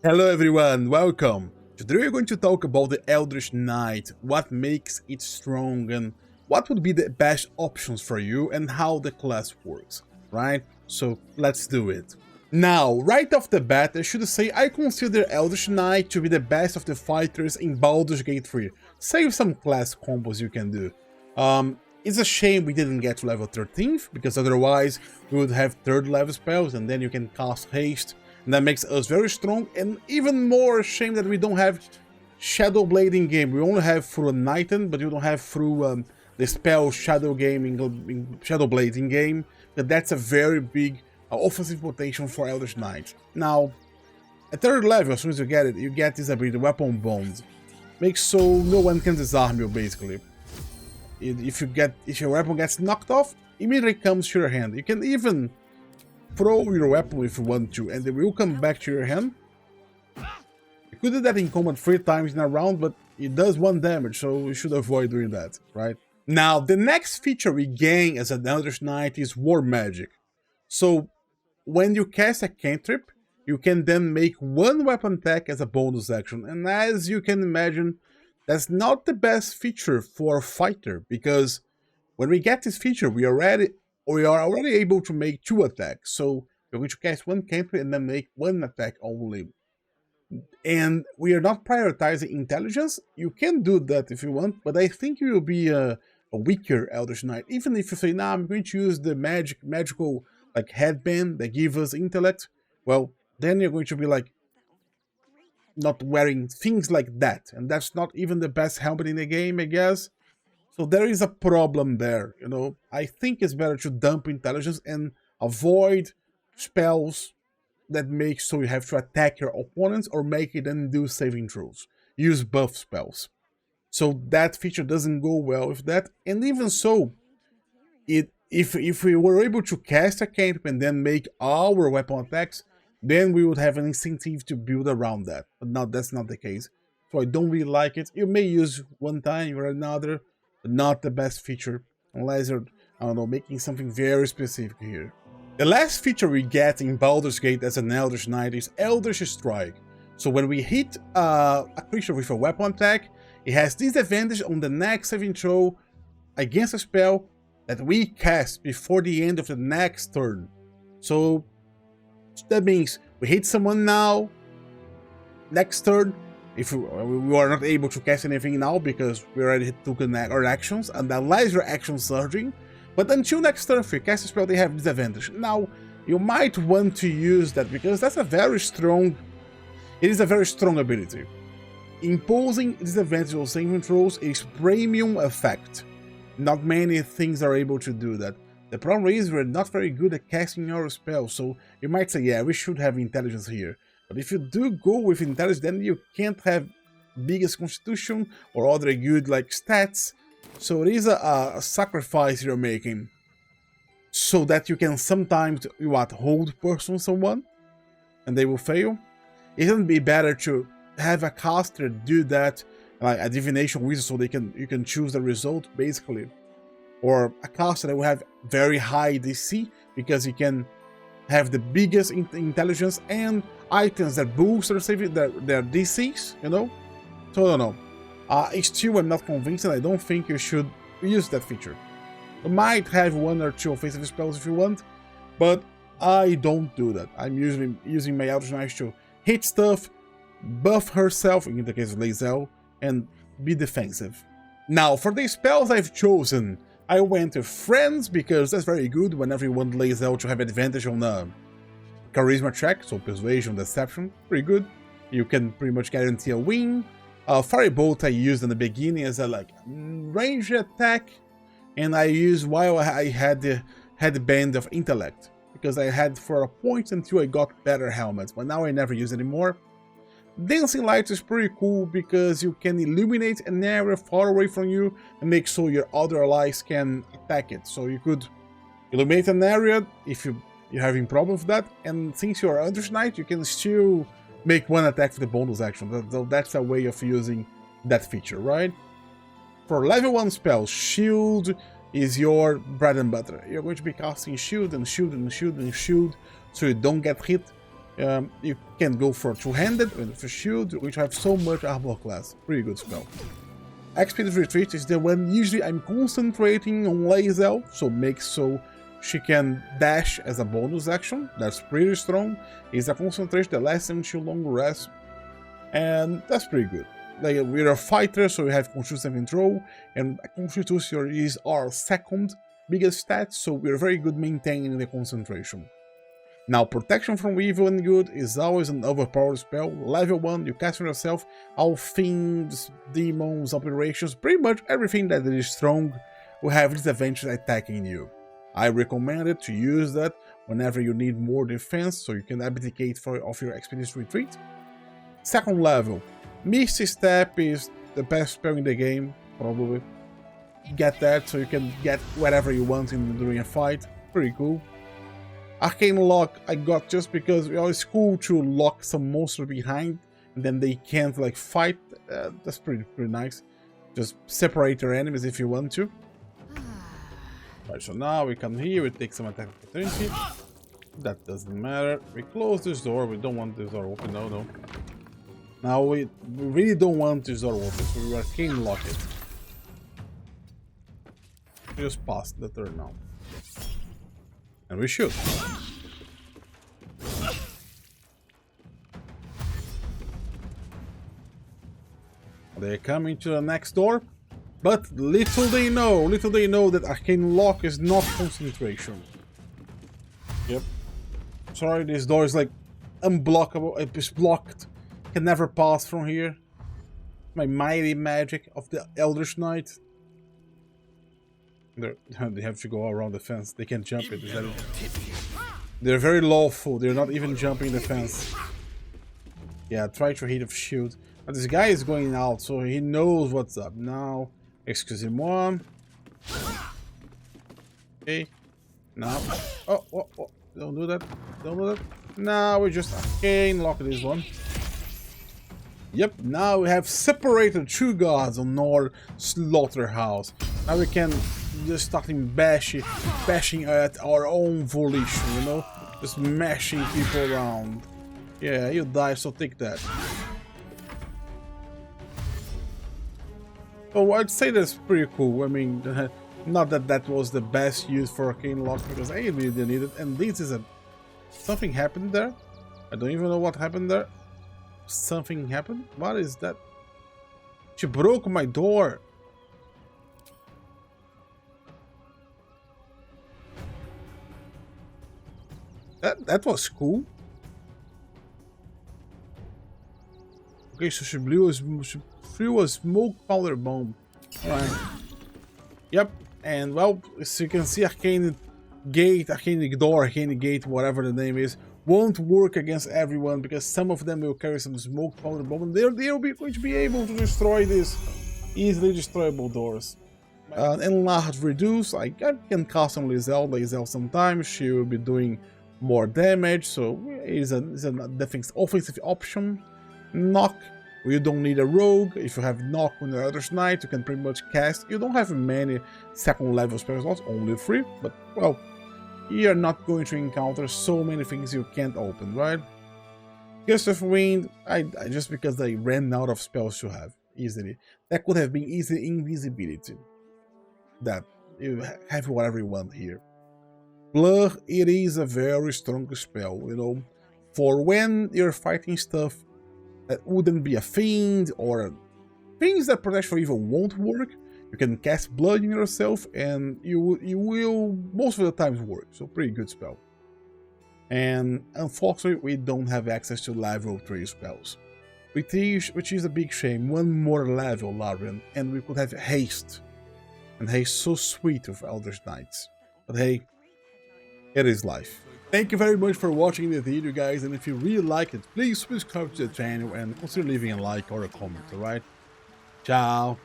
Hello everyone, welcome! Today we're going to talk about the Eldritch Knight, what makes it strong and what would be the best options for you and how the class works, right? So let's do it. Now, right off the bat, I should say I consider Eldritch Knight to be the best of the fighters in Baldur's Gate 3, save some class combos you can do. It's a shame we didn't get to level 13th, because otherwise we would have 3rd level spells and then you can cast haste. And that makes us very strong, and even more shame that we don't have Shadow Blade in game. We only have through Knighten, but you don't have through the spell Shadow Shadow Blade in game. But that's a very big offensive potential for Eldritch Knight. Now, at 3rd level, as soon as you get it, you get this ability, Weapon Bond. Makes so no one can disarm you, basically. If your weapon gets knocked off, immediately comes to your hand. You can even throw your weapon if you want to, and it will come back to your hand. You could do that in combat 3 times in a round, but it does 1 damage, so you should avoid doing that, right? Now, the next feature we gain as an Eldritch Knight is War Magic. So, when you cast a cantrip, you can then make 1 weapon attack as a bonus action, and as you can imagine, that's not the best feature for a fighter, because when we get this feature, we are already able to make 2 attacks. So we're going to cast 1 cantrip and then make 1 attack only. And we are not prioritizing intelligence. You can do that if you want, but I think you will be a weaker Eldritch Knight. Even if you say, nah, I'm going to use the magical like headband that gives us intellect, well, then you're going to be like not wearing things like that. And that's not even the best helmet in the game, I guess. So there is a problem there, you know. I think it's better to dump intelligence and avoid spells that make so you have to attack your opponents or make it and do saving throws. Use buff spells. So that feature doesn't go well with that. And even so, if we were able to cast a cantrip and then make our weapon attacks, then we would have an incentive to build around that. But now that's not the case. So I don't really like it. You may use 1 time or another, not the best feature, unless you're, I don't know, making something very specific here. The last feature we get in Baldur's Gate as an Eldritch Knight is Eldritch Strike. So when we hit a creature with a weapon attack, it has disadvantage on the next saving throw against a spell that we cast before the end of the next turn. So that means we hit someone now, next turn, if we are not able to cast anything now because we already took our actions, and unless your action surging, but until next turn, if you cast a spell, they have disadvantage. Now, you might want to use that because that's a very strong, it is a very strong ability. Imposing disadvantage on saving throws is premium effect. Not many things are able to do that. The problem is we're not very good at casting our spells, so you might say, yeah, we should have intelligence here. But if you do go with intelligence, then you can't have biggest constitution or other good like stats. So it is a sacrifice you're making, so that you can sometimes hold person someone, and they will fail. It would be better to have a caster do that, like a divination wizard, so you can choose the result basically, or a caster that will have very high DC because you can have the biggest intelligence and items that boost their DCs, you know? So I don't know. Still, I'm not convinced, and I don't think you should use that feature. You might have 1 or 2 offensive spells if you want, but I don't do that. I'm usually using my Eldritch Knight to hit stuff, buff herself, in the case of Lae'zel, and be defensive. Now, for the spells I've chosen, I went with Friends, because that's very good whenever you want Lae'zel to have advantage on the charisma check, so persuasion, deception, pretty good. You can pretty much guarantee a win. Firebolt I used in the beginning as a ranged attack, and I used while I had the headband of intellect, because I had for a point until I got better helmets, but now I never use it anymore. Dancing Light is pretty cool because you can illuminate an area far away from you and make so your other allies can attack it. So you could illuminate an area if you're having problems with that, and since you're Eldritch Knight, you can still make 1 attack for the bonus action. That's a way of using that feature, right? For level 1 spells, Shield is your bread and butter. You're going to be casting Shield and Shield and Shield and Shield so you don't get hit. You can go for two-handed with a shield, which have so much armor class. Pretty good spell. Expeditious Retreat is the one usually I'm concentrating on Lae'zel, so make so she can dash as a bonus action. That's pretty strong. It's a concentration that lasts until long rest, and that's pretty good. Like, we're a fighter, so we have Constitution Control, and Constitution is our second biggest stat, so we're very good maintaining the concentration. Now, Protection from Evil and Good is always an overpowered spell. Level 1, you cast on yourself all fiends, demons, operations, pretty much everything that is strong will have disadvantage attacking you. I recommend it to use that whenever you need more defense, so you can abdicate off your Expedition Retreat. Second level, Misty Step is the best spell in the game, probably. Get that so you can get whatever you want during a fight. Pretty cool. Arcane Lock I got just because it's cool to lock some monster behind and then they can't like fight. That's pretty nice. Just separate your enemies if you want to. Right, so now we come here, we take some attack opportunity. That doesn't matter. We close this door, we don't want this door open, no. Now we really don't want this door open, so we Arcane Lock it. We just pass the turn now. And we shoot. They're coming to the next door, but little they know that Arcane Lock is not concentration. Yep. Sorry, this door is like unblockable. It is blocked. Can never pass from here. My mighty magic of the Eldritch Knight. They have to go around the fence. They can't jump it. They're very lawful. They're not even jumping the fence. Yeah, try to hit a shield. But this guy is going out, so he knows what's up. Now, excusez-moi. Okay. Now. Oh, don't do that. Don't do that. Now we just Arcane Lock this one. Yep, now we have separated two gods on our slaughterhouse. Now we can just start bashing at our own volition, you know? Just mashing people around. Yeah, you die, so take that. Oh, I'd say that's pretty cool. I mean, not that that was the best use for Arcane Lock, because I really didn't need it. And this is a... Something happened there? I don't even know what happened there. Something happened? What is that? She broke my door. That was cool. Okay, so she threw a smoke powder bomb. Alright. Yep, and well, as you can see, Arcane Gate, whatever the name is, won't work against everyone because some of them will carry some smoke powder bomb and they'll be going to be able to destroy these easily destroyable doors. Enlarge Reduce, I can cast on Lae'zel sometimes. She will be doing more damage, so it's a defensive offensive option. Knock, you don't need a rogue. If you have Knock on the Eldritch Knight, you can pretty much cast. You don't have many second level spell slots, only 3, but well, you're not going to encounter so many things you can't open, right? Gust of Wind, I just because I ran out of spells to have easily. That could have been easy invisibility. That you have whatever you want here. Blur, it is a very strong spell, you know, for when you're fighting stuff that wouldn't be a fiend or things that Protection from Evil won't work. You can cast Blood in yourself and you will most of the times work, so pretty good spell. And unfortunately we don't have access to level 3 spells, which is a big shame. One more level, Larian, and we could have Haste, and Haste so sweet with Eldritch Knights, but hey, it is life. Thank you very much for watching the video, guys, and if you really like it, please subscribe to the channel and consider leaving a like or a comment, alright? Ciao!